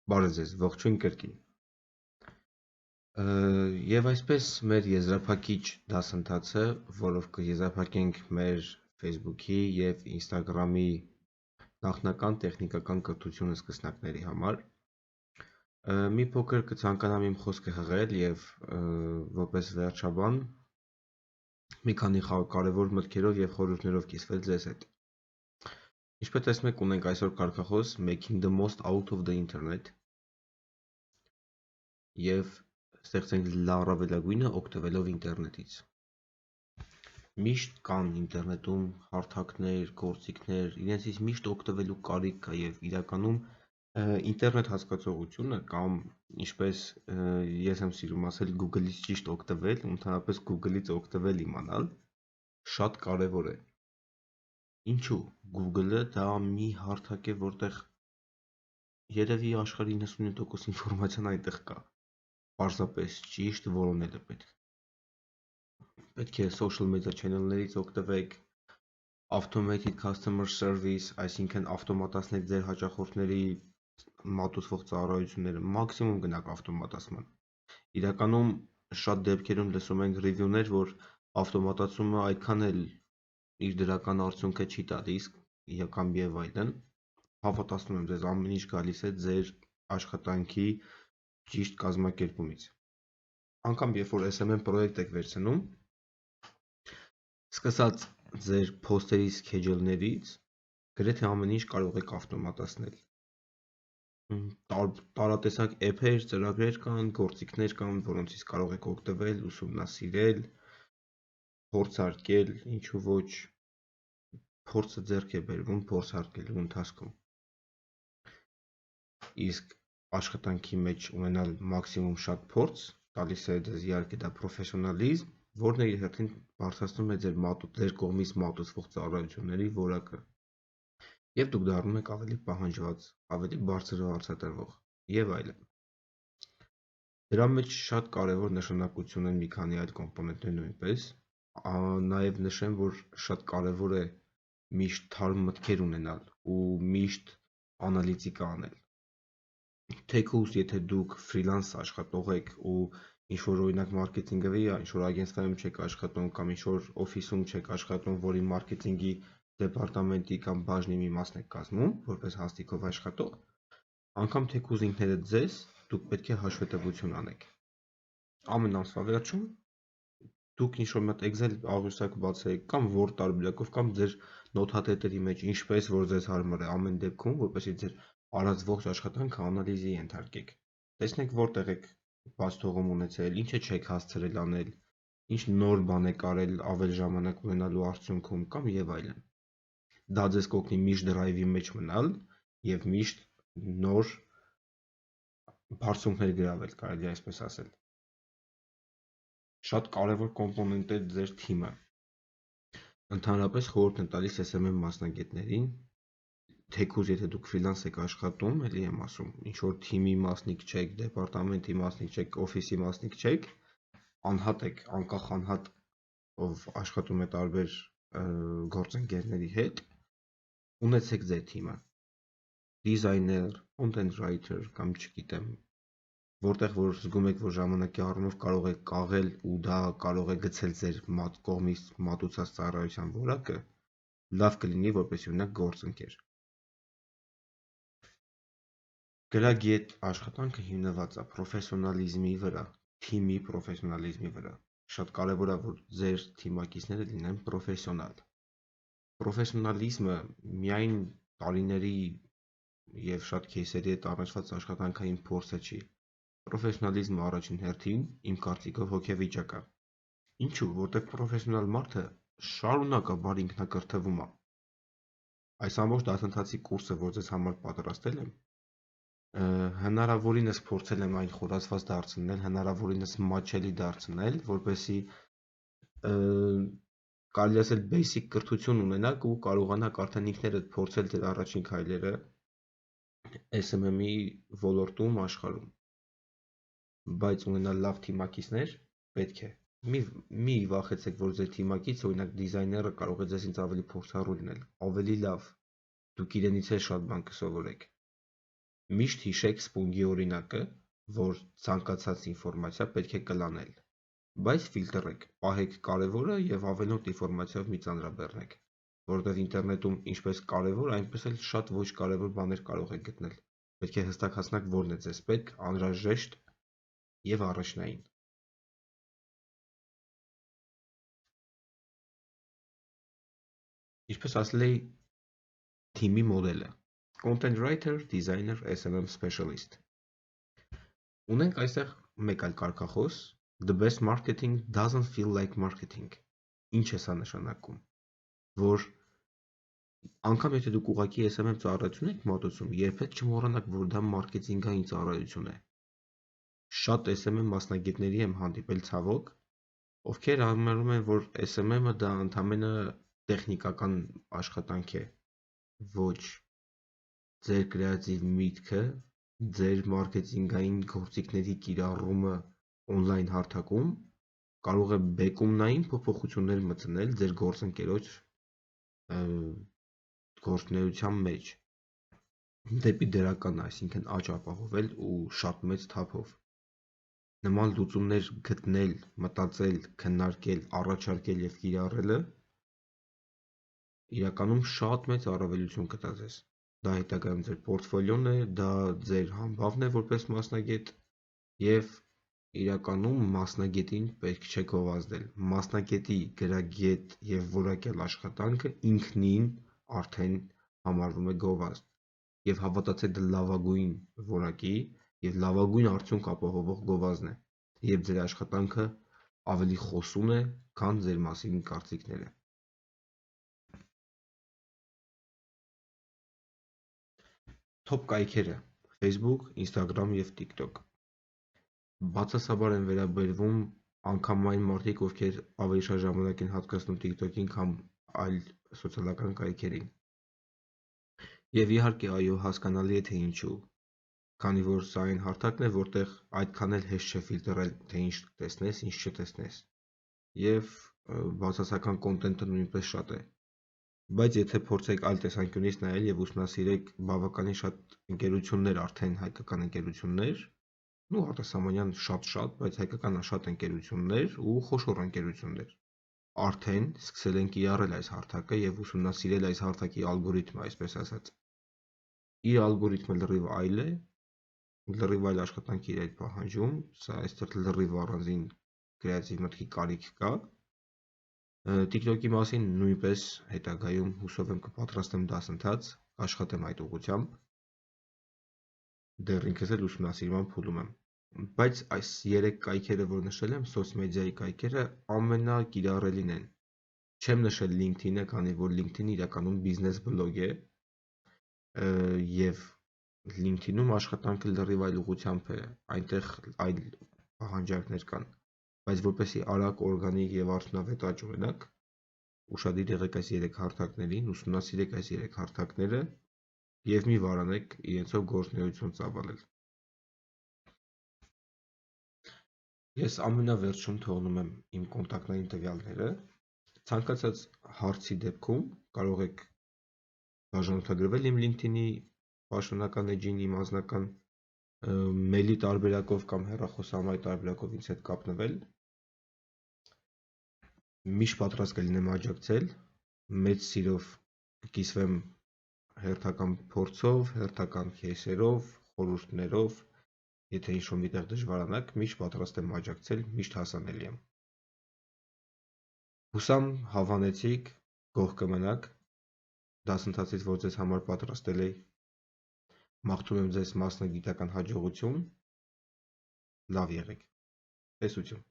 Բարև ձեզ, ողջույն կրկին։ Եվ այսպես մեր եզրափակիչ դասընթացը, որով կեզրափակենք մեր Facebook-ի եւ Instagram-ի նախնական տեխնիկական կրթությունը սկսնակների համար, մի փոքր կցանկանամ իմ խոսքը հղել եւ որպես վերջաբան մի քանի կարևոր մտքերով եւ խորհուրդներով կիսվել ձեզ հետ։ Ինչպես տեսնում եք, ունենք այսօր կարգախոս Making the most out of the internet եւ ստեղծենք լավագույնը օգտվելով ինտերնետից։ Միշտ կան ինտերնետում հարթակներ, գործիքներ, իրենցից միշտ օգտվելու կարիք կա եւ իրականում ինտերնետ հասկացողությունը կամ ինչպես ես եմ սիրում ասել Google-ից ճիշտ օգտվել, ընդհանրապես Google-ից օգտվել իմանալ շատ կարեւոր է։ Ինչու? Google-ը դա մի հարթակ է, որտեղ երևի աշխարհի 99% ինֆորմացիան այնտեղ կա։ Պարզապես ճիշտ որոնել է պետք։ Պետք է social media channel-ներից օգտվեք, automated customer service, այսինքն ավտոմատացնեք ձեր հաճախորդների մատուցվող ծառայությունները, մաքսիմում գնաք ավտոմատացման։ Իրականում շատ դեպքերում լսում ենք review-ներ, որ ավտոմատացումը այդքան էլ իր դրական արդյունքը չի տալիս, կամ եւ այլն։ Հավատացնում եմ ձեզ, ամեն ինչ գալիս է ձեր աշխատանքի ճիշտ կազմակերպումից։ Անկամ երբ որ SMM պրոյեկտ եք վերցնում, սկսած ձեր post-երի schedule-ներից, գրեթե ամեն ինչ կարող եք ավտոմատացնել։ Տարատեսակ app-եր, ծրագրեր կան, գործիքներ կան, որոնցից կարող եք օգտվել, ուսումնասիրել, փորձարկել, ինչու ոչ, փորձը ձեռք է բերվում փորձարկելու ընթացքում։ Իսկ աշխատանքի մեջ ունենալ մաքսիմում շատ փորձ տալիս է ձեզ իհարկե դա պրոֆեսիոնալիզմ, որն իր հերթին բարձրացնում է ձեր կողմից մատուցվող ծառայությունների որակը։ Եվ դուք դառնում եք ավելի պահանջված, ավելի բարձր վարձատրվող եւ այլն։ Դրա մեջ շատ կարևոր նշանակություն են մի քանի այլ կոմպոնենտներ նույնպես, նաեւ նշեմ, որ շատ կարևոր է միշտ թարմ մտքեր ունենալ ու միշտ անալիտիկա անել։ Թեկուզ եթե դուք ֆրիլանս աշխատող եք ու ինչ-որ օրինակ մարքեթինգի ինչ-որ ագենստայում չեք աշխատում կամ ինչ-որ օֆիսում չեք աշխատում, որի մարքեթինգի դեպարտամենտի կամ բաժնի մի մասն եք կազմում, որպես հաստիքով աշխատող, անգամ թեկուզ ինքներդ ձեզ դուք պետք է հաշվետվություն անեք։ Ամեն ամսվա վերջում դուք ինչ-որ մոտ Excel աղյուսակ բացեք կամ Word տարբերակով կամ ձեր նոթատետերի մեջ ինչպես որ ձեզ հարմար է ամեն դեպքում, որպեսզի ձեր արած ողջ աշխատանքը անալիզի ենթարկեք։ Տեսնեք որտեղ եք բաց թողում ունեցել, ինչը չեք հասցրել անել, ինչ նոր բան եք արել ավել ժամանակ ունենալու արդյունքում կամ եւ այլն։ Դա ձեզ կօգնի միշտ դրայվի մեջ մնալ եւ միշտ նոր բարձունքներ գրավել, կարելի է այսպես ասել։ Շատ կարևոր կոմպոնենտ է ձեր թիմը։ Ընդհանրապես խորհուրդ եմ տալիս SMM մասնագետներին, թեկուզ եթե դուք ֆրիլանս եք աշխատում, էլի եմ ասում, ինչ որ թիմի մասնիկ չեք, դեպարտամենտի մասնիկ չեք, օֆիսի մասնիկ չեք, անհատ եք, անկախ անհատ ով աշխատում է տարբեր գործընկերների հետ, ունեցեք ձեր թիմը։ Դիզայներ, content writer կամ չգիտեմ, որտեղ որ զգում եք, որ ժամանակի առումով կարող եք կաղել ու դա կարող է գցել ձեր կողմից մատուցած ծառայության որակը, լավ կլինի, որպեսզի ունենաք գործընկեր։ Գրագի այդ աշխատանքը հիմնված է պրոֆեսիոնալիզմի վրա, թիմի պրոֆեսիոնալիզմի վրա։ Շատ կարևոր է, որ ձեր թիմակիցները լինեն պրոֆեսիոնալ։ Պրոֆեսիոնալիզմը միայն տարիների եւ շատ քեյսերի հետ առնչված աշխատանքային փորձը չի։ Պրոֆեսիոնալիզմը առաջին հերթին իմ կարծիքով հոգեվիճակ է։ Ինչու՞, որտեղ պրոֆեսիոնալ մարդը շարունակաբար ինքնակրթվում է։ Այս ամբողջ դասընթացի կուրսը, որ ձեզ համար պատրաստել եմ, հնարավորինս փորձել եմ այն խորացված դարձնել, հնարավորինս մատչելի դարձնել, որպեսզի կարելի ասել basic կրթություն ունենաք ու կարողանաք արդեն ինքներդ փորձել ձեր առաջին քայլերը SMM-ի ոլորտում աշխարհում։ Բայց ունենալ լավ թիմակիցներ պետք է։ Մի վախեցեք, որ ձեր թիմակից, օրինակ դիզայները կարող է ձեզից ավելի փորձառու լինել, ավելի լավ, դուք իրենից էլ շատ բան կսովորեք։ Միշտ հիշեք սպունգի օրինակը, որ ցանկացած ինֆորմացիա պետք է կլանել, բայց ֆիլտրեք, պահեք կարևորը և ավելորդ ինֆորմացիայով մի ծանրաբեռնեք, որովհետև ինտերնետում ինչպես կարևոր, այնպես էլ շատ ոչ կարևոր բաներ կարող եք գտնել, պետք է հստակ հասկանաք որն է ձեզ պետք, անհրաժեշտ և առաջնային։ Ինչպես ասել էի, թիմի մոդելը, Content Writer, Designer, SMM Specialist։ Ունենք այստեղ մեկ այլ կարգախոս, The best marketing doesn't feel like marketing։ Ինչ է սա նշանակում, որ անգամ եթե դուք ուղղակի SMM ծառայություն եք մատուցում, երբեք չմոռանաք, որ դա մարքեթինգային ծառայություն է։ Շատ SMM մասնագետների եմ հանդիպել ցավոք, ովքեր համարում են, որ SMM-ը դա ընդամենը տեխնիկական աշխատանք է, ոչ ձեր կրեատիվ միտքը, ձեր մարքեթինգային գործիքների կիրառումը օնլայն հարթակում կարող է բեկումնային փոփոխություններ մտցնել ձեր գործընկերոջ գործունեության մեջ դեպի դրական, այսինքն աճ ապահովել ու շատ մեծ թափով։ Նման լուծումներ գտնել, մտածել, քննարկել, առաջարկել և կիրառելը իրականում շատ մեծ առավելություն կտա ձեզ։ Դա հետագայում ձեր պորտֆոլիոն է, դա ձեր համբավն է որպես մասնագետ և իրականում մասնագետին պետք չէ գովազդել։ Մասնագետի գրագետ և որակյալ աշխատանքը ինքնին արդեն համարվում է գովազդ և հավատացեք դա լավագույն որակի և լավագույն արդյունք ապահովող գովազդն է և ձեր աշխատանքը ավելի խոսուն է, քան ձեր մասին կարծիքները։ Թոփ կայքերը Facebook, Instagram և TikTok։ Բացասաբար են վերաբերվում անգամ այն մարդիկ, ովքեր ավելի շատ ժամանակ են հատկացնում TikTok-ին, քան այլ սոցիալական կայքերին։ Եվ իհարկե, այո, հասկանալի է, թե ինչու։ Քանի որ սա այն հարթակն է, որտեղ այդքան էլ հեշտ չէ ֆիլտրել, թե ինչ տեսնես, ինչ չտեսնես։ Եվ բացասական կոնտենտը նույնպես շատ է։ Բայց եթե փորձեք այլ տեսանկյունից նայել և ուսումնասիրեք բավականին շատ ընկերություններ, արդեն հայկական ընկերություններ, ու արտասահմանյան շատ, բայց հայկական շատ ընկերություններ ու խոշոր ընկերություններ, արդեն սկսել են կիրառել այս հարթակը և ուսումնասիրել այս հարթակի ալգորիթմը, այսպես ասած։ Իր ալգորիթմը լրիվ այլ է, լրիվ այլ աշխատանք է իր այդ պահանջում, սա այստեղ լրիվ առանձին կրեատիվ մտքի կարիք կա։ TikTok-ի մասին նույնպես հետագայում հուսով եմ կպատրաստեմ դասընթաց, աշխատեմ այդ ուղղությամբ, դեռ ինքս էլ ուսումնասիրման փուլում եմ։ Բայց այս 3 կայքերը, որ նշել եմ, սոցմեդիայի կայքերը ամենակիրառելին են։ Չեմ նշել LinkedIn-ը, քանի որ LinkedIn-ը իրականում բիզնես բլոգ է և LinkedIn-ում աշխատանքը լրիվ այլ ուղղությամբ է, այնտեղ այլ պահանջարկներ կան, բայց որպեսզի արագ, օրգանիկ և արդյունավետ աճ ունենաք, ուշադիր եղեք այս 3 հարթակներին, ուսումնասիրեք այս 3 հարթակները և մի վարանեք իրենցով գործունեություն ծավալել։ Ես ամենավերջում թողնում եմ իմ կոնտակտային տվյալները, ցանկացած հարցի դեպքում կարող եք բաժանորդագրվել իմ LinkedIn-ի պաշտոնական էջին, իմ անձնական մեյլի տարբերակով կամ հեռախոսահամարի տարբերակով ինձ հետ կապնվել։ Միշտ պատրաստ կլինեմ աջակցել, մեծ սիրով կկիսվեմ հերթական փորձով, հերթական քեյսերով, խորհուրդներով, եթե ինչ-որ միտեղ դժվարանաք, միշտ պատրաստ եմ աջակցել, միշտ հասանելի եմ։ Հուսամ հավանեցիք, գոհ կմնաք դասընթացից, որ ձեզ համար պատրաստել էի։ Մաղթում եմ ձեզ մասնագիտական հաջողություն, լավ եղեք, տեսություն։